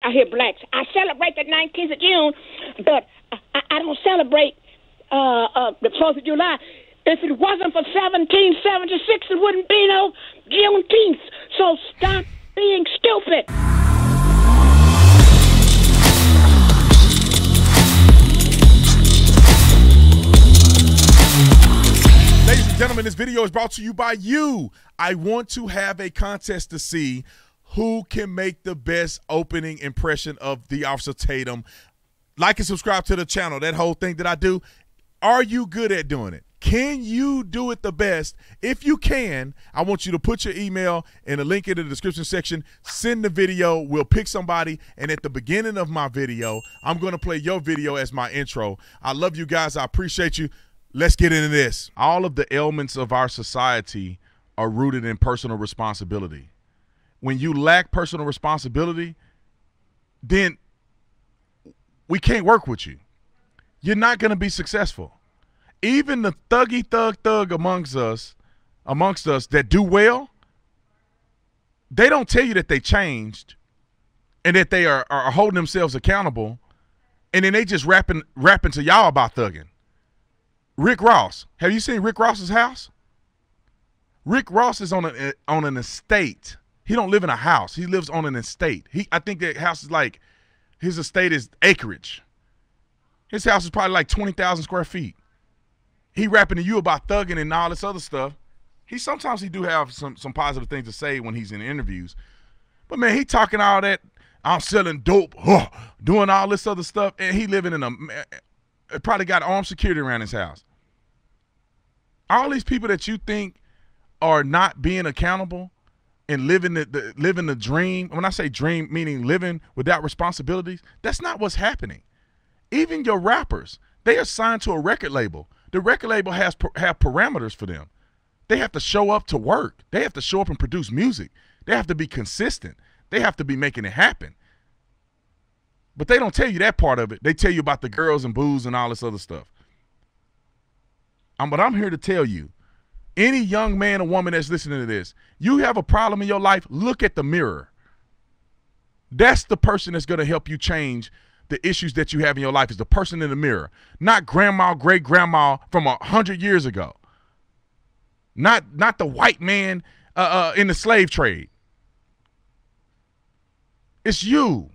I hear blacks. I celebrate the 19th of June, but I don't celebrate the 4th of July. If it wasn't for 1776, it wouldn't be no Juneteenth. So stop being stupid. Ladies and gentlemen, this video is brought to you by you. I want to have a contest to see who can make the best opening impression of the Officer Tatum. Like and subscribe to the channel. That whole thing that I do. Are you good at doing it? Can you do it the best? If you can, I want you to put your email and a link in the description section. Send the video. We'll pick somebody. And at the beginning of my video, I'm going to play your video as my intro. I love you guys. I appreciate you. Let's get into this. All of the ailments of our society are rooted in personal responsibility. When you lack personal responsibility, then we can't work with you. You're not going to be successful. Even the thug amongst us that do well, they don't tell you that they changed and that they are holding themselves accountable, and then they just rapping to y'all about thugging. Rick Ross. Have you seen Rick Ross's house? Rick Ross is on an estate. He don't live in a house. He lives on an estate. I think that house is like, his estate is acreage. His house is probably like 20,000 square feet. He rapping to you about thugging and all this other stuff. Sometimes he do have some positive things to say when he's in interviews. But man, he talking all that, I'm selling dope, doing all this other stuff, and he living in probably got armed security around his house. All these people that you think are not being accountable and living the dream. When I say dream, meaning living without responsibilities, that's not what's happening. Even your rappers, they are signed to a record label. The record label have parameters for them. They have to show up to work. They have to show up and produce music. They have to be consistent. They have to be making it happen. But they don't tell you that part of it. They tell you about the girls and booze and all this other stuff. But I'm here to tell you, any young man or woman that's listening to this, you have a problem in your life, look at the mirror. That's the person that's going to help you change the issues that you have in your life, is the person in the mirror. Not grandma, great-grandma from 100 years ago. Not the white man in the slave trade. It's you.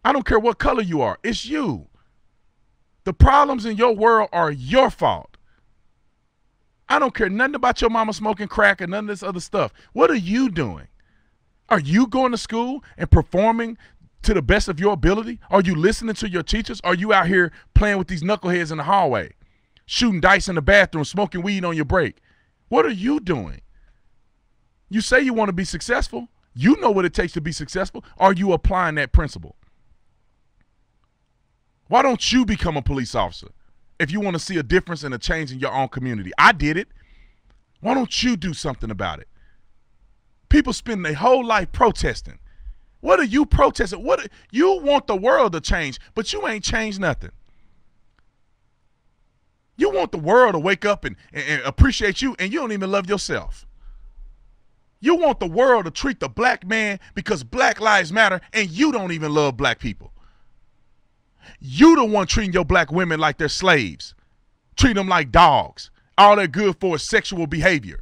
I don't care what color you are. It's you. The problems in your world are your fault. I don't care nothing about your mama smoking crack and none of this other stuff. What are you doing? Are you going to school and performing to the best of your ability? Are you listening to your teachers? Are you out here playing with these knuckleheads in the hallway, shooting dice in the bathroom, smoking weed on your break? What are you doing? You say you want to be successful. You know what it takes to be successful. Are you applying that principle? Why don't you become a police officer if you want to see a difference and a change in your own community? I did it. Why don't you do something about it? People spend their whole life protesting. What are you protesting? You want the world to change, but you ain't changed nothing. You want the world to wake up and appreciate you, and you don't even love yourself. You want the world to treat the black man because Black Lives Matter, and you don't even love black people. You the one treating your black women like they're slaves. Treat them like dogs. All they're good for is sexual behavior.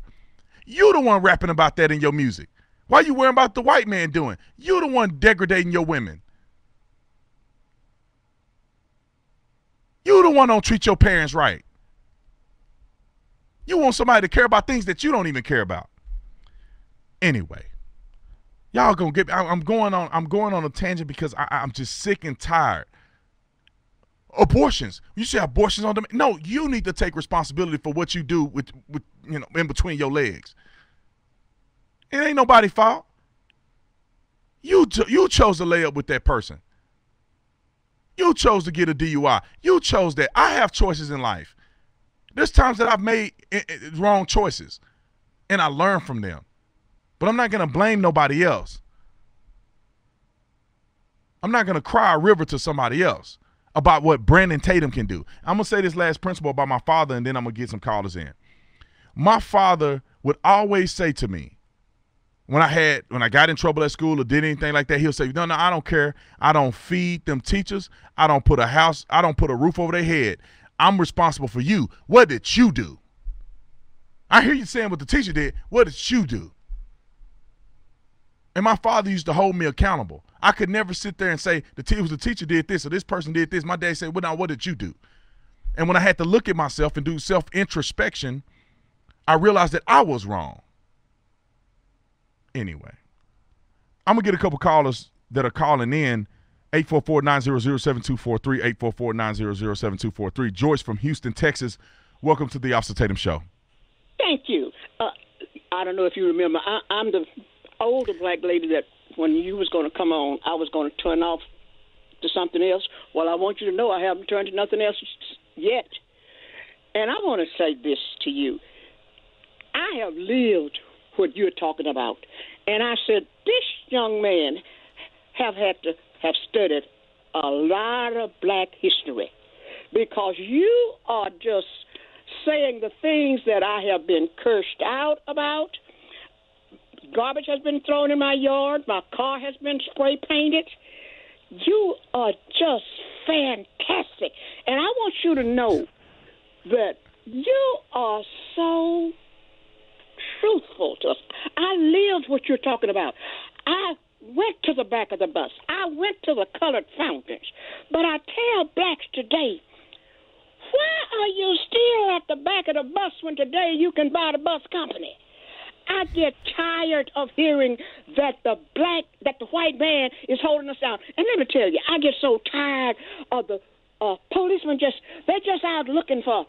You the one rapping about that in your music. Why you worrying about the white man doing? You the one degrading your women. You the one don't treat your parents right. You want somebody to care about things that you don't even care about. Anyway, y'all gonna get. I'm going on a tangent because I'm just sick and tired. Abortions. You say abortions on them. No, you need to take responsibility for what you do with in between your legs. It ain't nobody's fault. You chose to lay up with that person. You chose to get a DUI. You chose that. I have choices in life. There's times that I've made wrong choices, and I learn from them. But I'm not going to blame nobody else. I'm not going to cry a river to somebody else about what Brandon Tatum can do. I'm going to say this last principle about my father, and then I'm going to get some callers in. My father would always say to me, When I got in trouble at school or did anything like that, he'll say, no, I don't care. I don't feed them teachers. I don't put a roof over their head. I'm responsible for you. What did you do? I hear you saying what the teacher did. What did you do? And my father used to hold me accountable. I could never sit there and say, the teacher did this or this person did this. My dad said, well, now what did you do? And when I had to look at myself and do self-introspection, I realized that I was wrong. Anyway, I'm going to get a couple callers that are calling in. 844-900-7243, 844-900-7243. Joyce from Houston, Texas. Welcome to the Officer Tatum Show. Thank you. I don't know if you remember. I'm the older black lady that when you was going to come on, I was going to turn off to something else. Well, I want you to know I haven't turned to nothing else yet. And I want to say this to you. I have lived what you're talking about. And I said, this young man have studied a lot of black history because you are just saying the things that I have been cursed out about. Garbage has been thrown in my yard. My car has been spray painted. You are just fantastic. And I want you to know that you are so truthful to us. I lived what you're talking about. I went to the back of the bus. I went to the colored fountains. But I tell blacks today, why are you still at the back of the bus when today you can buy the bus company? I get tired of hearing that the white man is holding us down. And let me tell you, I get so tired of the policemen they're just out looking for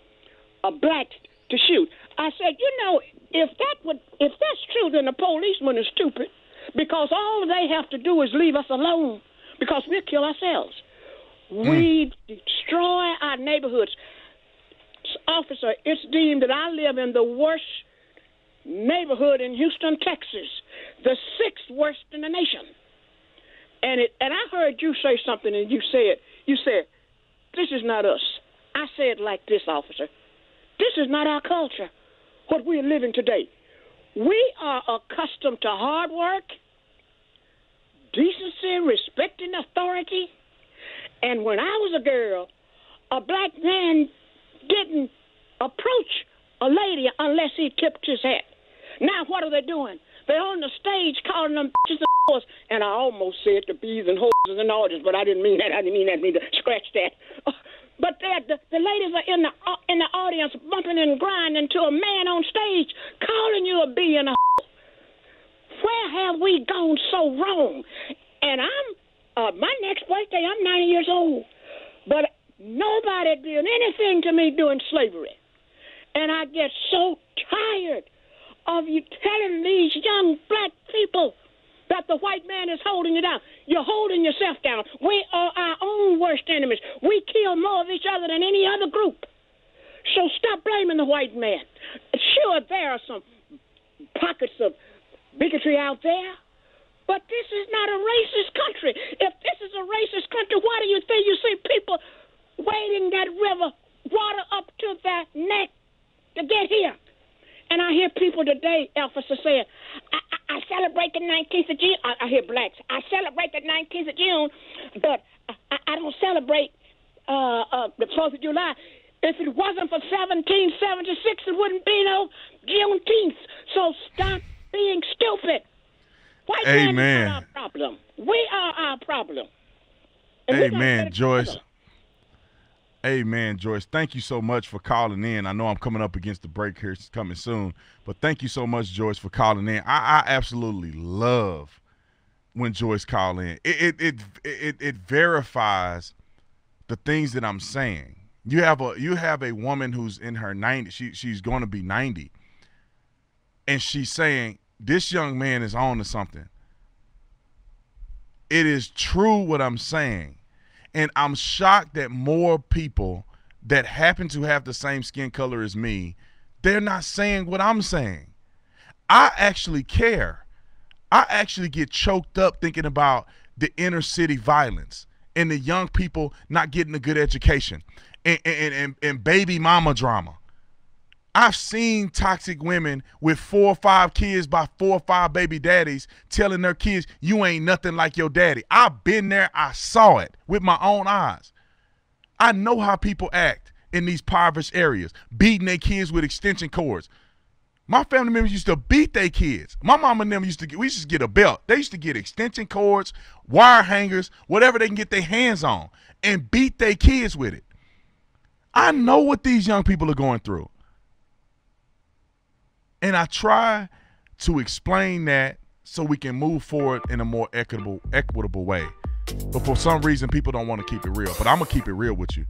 a black to shoot. I said, if that's true, then the policeman is stupid because all they have to do is leave us alone because we'll kill ourselves. We destroy our neighborhoods. Officer, it's deemed that I live in the worst neighborhood in Houston, Texas, the 6th worst in the nation. And I heard you say something, and you said, this is not us. I said like this, officer. This is not our culture, what we're living today. We are accustomed to hard work, decency, respecting authority. And when I was a girl, a black man didn't approach a lady unless he tipped his hat. Now what are they doing? They're on the stage calling them bitches and whores. And I almost said the bees and hoses and orders, but I didn't mean that. I didn't mean to scratch that. But the ladies are in the audience bumping and grinding to a man on stage calling you a bee and a whore. Where have we gone so wrong? And my next birthday, I'm 90 years old. But nobody did anything to me during slavery. And I get so tired of you telling these young black people that the white man is holding you down. You're holding yourself down. We are our own worst enemies. We kill more of each other than any other group. So stop blaming the white man. Sure, there are some pockets of bigotry out there, but this is not a racist country. If this is a racist country, why do you think you see people wading that river, water up to their neck to get here? And I hear people today, officer, saying, I celebrate the 19th of June. I hear blacks. I celebrate the 19th of June, but I don't celebrate the 4th of July. If it wasn't for 1776, it wouldn't be no Juneteenth. So stop being stupid. White man is not our problem. We are our problem. And amen, Joyce. Amen, Joyce. Thank you so much for calling in. I know I'm coming up against the break here. It's coming soon. But thank you so much, Joyce, for calling in. I absolutely love when Joyce calls in. It verifies the things that I'm saying. You have a woman who's in her 90s. She's going to be 90. And she's saying, this young man is on to something. It is true what I'm saying. And I'm shocked that more people that happen to have the same skin color as me, they're not saying what I'm saying. I actually care. I actually get choked up thinking about the inner city violence and the young people not getting a good education and baby mama drama. I've seen toxic women with 4 or 5 kids by 4 or 5 baby daddies telling their kids, you ain't nothing like your daddy. I've been there. I saw it with my own eyes. I know how people act in these impoverished areas, beating their kids with extension cords. My family members used to beat their kids. My mama and them we used to get a belt. They used to get extension cords, wire hangers, whatever they can get their hands on, and beat their kids with it. I know what these young people are going through. And I try to explain that so we can move forward in a more equitable way. But for some reason, people don't want to keep it real. But I'm going to keep it real with you.